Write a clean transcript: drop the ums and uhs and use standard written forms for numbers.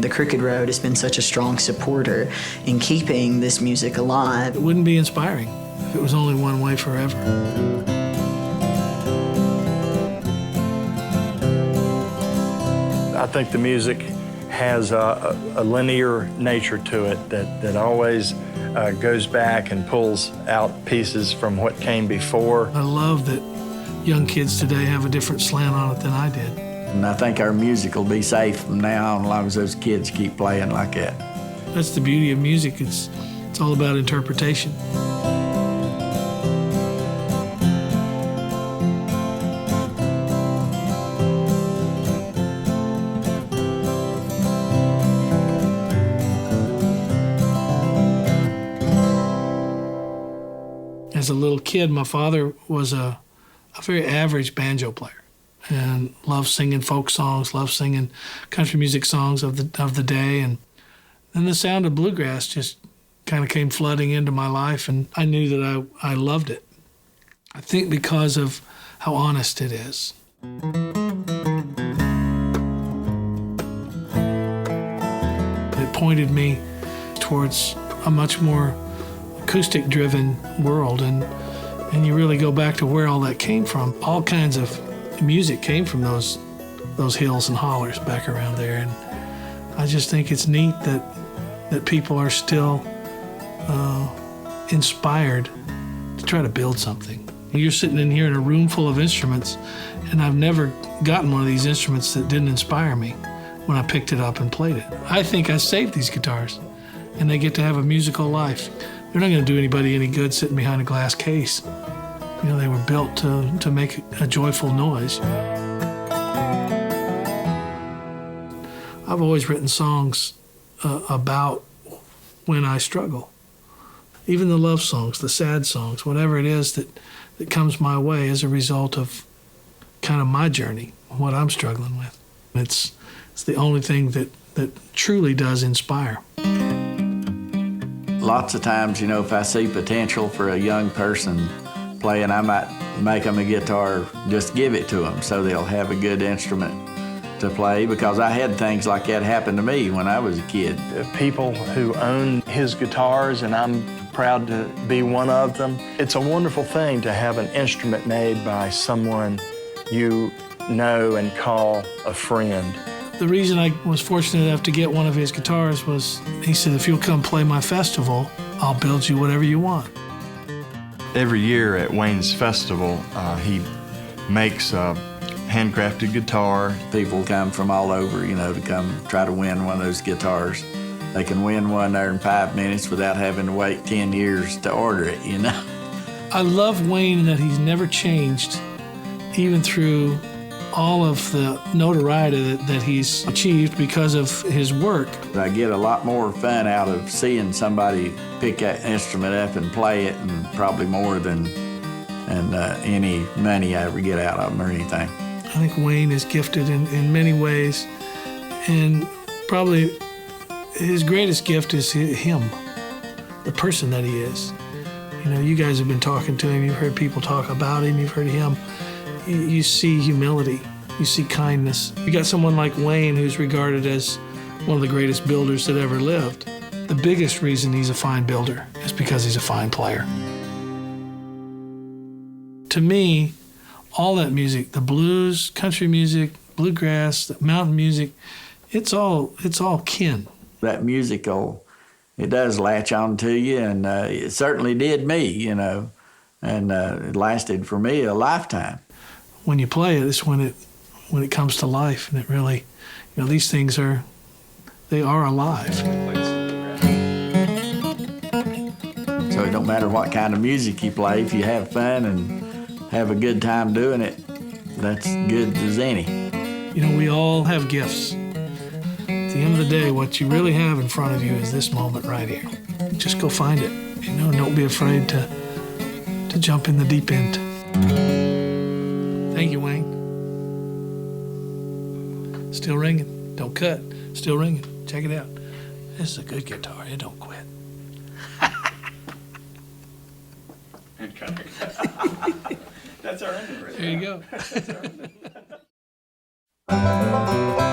The Crooked Road has been such a strong supporter in keeping this music alive. It wouldn't be inspiring if it was only one way forever. I think the music has a linear nature to it that always goes back and pulls out pieces from what came before. I love that young kids today have a different slant on it than I did. And I think our music will be safe from now on as long as those kids keep playing like that. That's the beauty of music. It's all about interpretation. As a little kid, my father was a very average banjo player and loved singing folk songs, loved singing country music songs of the day. And then the sound of bluegrass just kind of came flooding into my life, and I knew that I loved it. I think because of how honest it is. It pointed me towards a much more acoustic-driven world, and you really go back to where all that came from. All kinds of music came from those hills and hollers back around there, and I just think it's neat that people are still inspired to try to build something. You're sitting in here in a room full of instruments, and I've never gotten one of these instruments that didn't inspire me when I picked it up and played it. I think I saved these guitars, and they get to have a musical life. They're not going to do anybody any good sitting behind a glass case. You know, they were built to make a joyful noise. I've always written songs about when I struggle. Even the love songs, the sad songs, whatever it is that comes my way as a result of kind of my journey, what I'm struggling with. It's the only thing that truly does inspire. Lots of times, you know, if I see potential for a young person playing, I might make them a guitar, just give it to them so they'll have a good instrument to play, because I had things like that happen to me when I was a kid. People who own his guitars, and I'm proud to be one of them. It's a wonderful thing to have an instrument made by someone you know and call a friend. The reason I was fortunate enough to get one of his guitars was, he said, if you'll come play my festival, I'll build you whatever you want. Every year at Wayne's festival, he makes a handcrafted guitar. People come from all over, you know, to come try to win one of those guitars. They can win one there in 5 minutes without having to wait 10 years to order it, you know. I love Wayne that he's never changed, even through all of the notoriety that he's achieved because of his work. I get a lot more fun out of seeing somebody pick that instrument up and play it, and probably more than any money I ever get out of them or anything. I think Wayne is gifted in many ways, and probably his greatest gift is him, the person that he is. You know, you guys have been talking to him, you've heard people talk about him, you've heard him. You see humility, you see kindness. You got someone like Wayne who's regarded as one of the greatest builders that ever lived. The biggest reason he's a fine builder is because he's a fine player. To me, all that music, the blues, country music, bluegrass, the mountain music, it's all kin. That musical, it does latch on to you, and it certainly did me, you know, and it lasted for me a lifetime. When you play it, it's when it comes to life, and it really, you know, these things they are alive. So it don't matter what kind of music you play, if you have fun and have a good time doing it, that's good as any. You know, we all have gifts. At the end of the day, what you really have in front of you is this moment right here. Just go find it. You know, don't be afraid to jump in the deep end. Thank you, Wayne. Still ringing. Don't cut. Still ringing. Check it out. This is a good guitar. It don't quit. That's our ending right there. There you go.